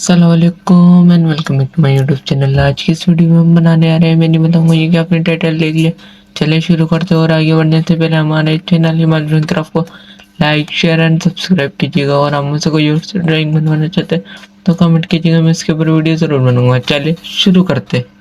अस्सलाम वालेकुम and welcome back to my YouTube channel. आज की इस वीडियो में हम बनाने आ रहे हैं, मैं नहीं बताऊंगा ये कि आपने टाइटल देख लिया। चलिए शुरू करते हैं और आगे बढ़ने से पहले हमारे चैनल हिमालय तरफ को लाइक शेयर एंड सब्सक्राइब कीजिएगा। और आप मुझसे कोई और ड्राइंग बनवाना चाहते हैं तो कमेंट कीजिएगा, मैं इसके ऊपर वीडियो ज़रूर बनूंगा। चलिए शुरू करते हैं।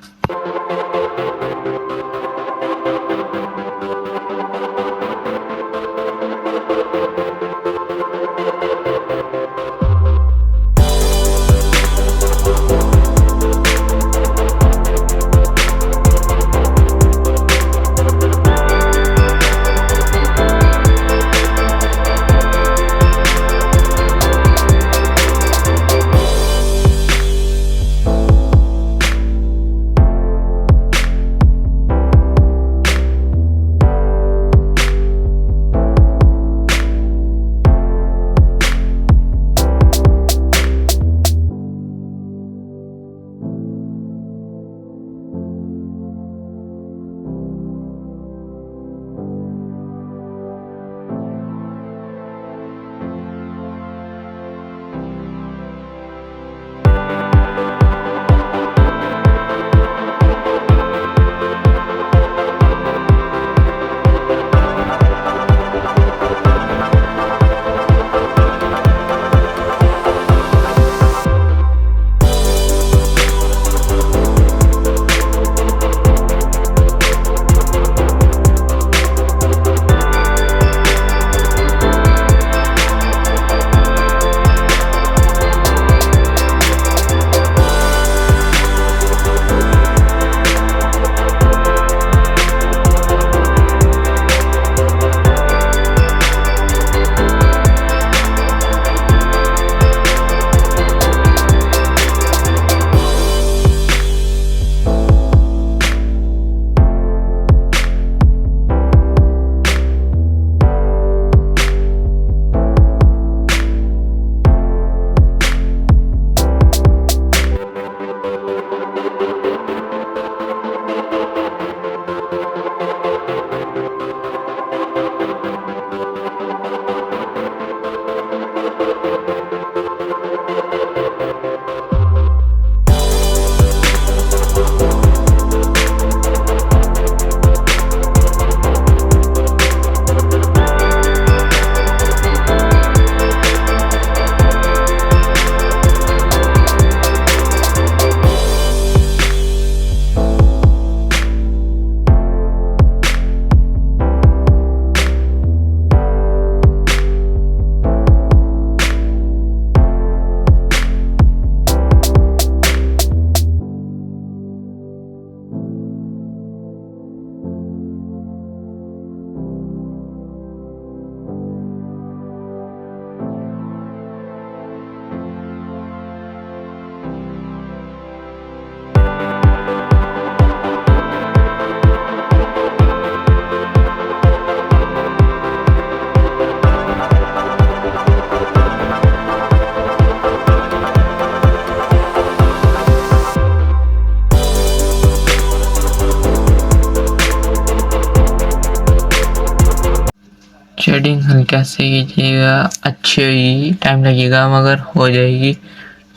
शेडिंग हल्का से कीजिएगा, अच्छी होगी, टाइम लगेगा मगर हो जाएगी।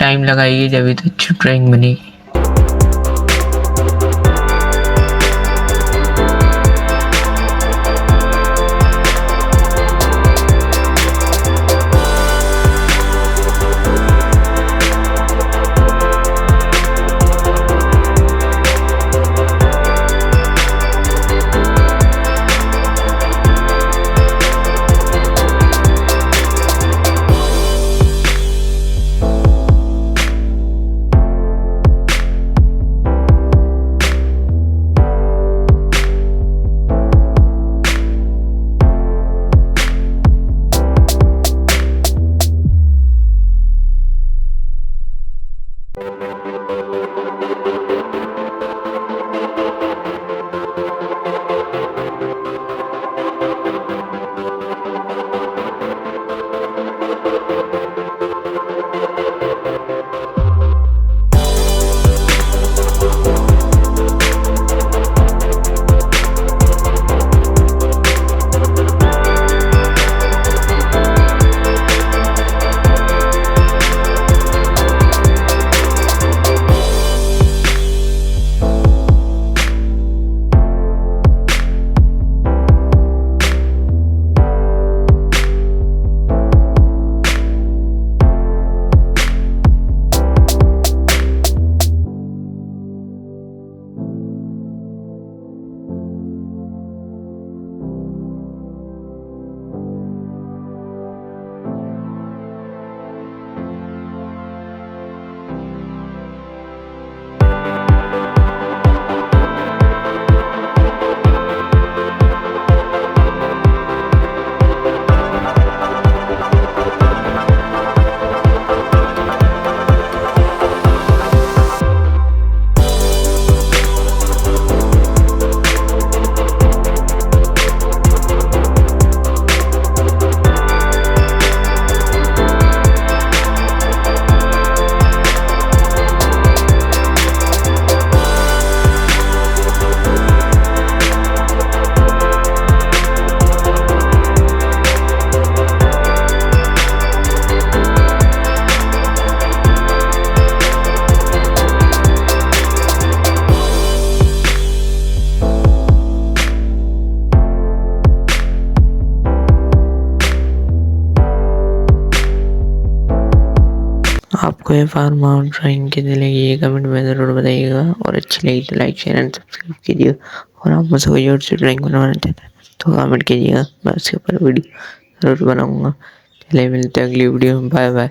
टाइम लगाइए जब तो अच्छी ड्राइंग बनेगी। ये फार्म हाउस ड्राइंग कैसी लगी ये कमेंट में ज़रूर बताइएगा, और अच्छी लगी तो लाइक शेयर एंड सब्सक्राइब कीजिएगा। और आप मुझसे कोई और सी ड्राइंग बनवाना चाहते हैं तो कमेंट कीजिएगा, मैं उसके ऊपर वीडियो ज़रूर बनाऊँगा। चलिए मिलते हैं अगली वीडियो में, बाय बाय।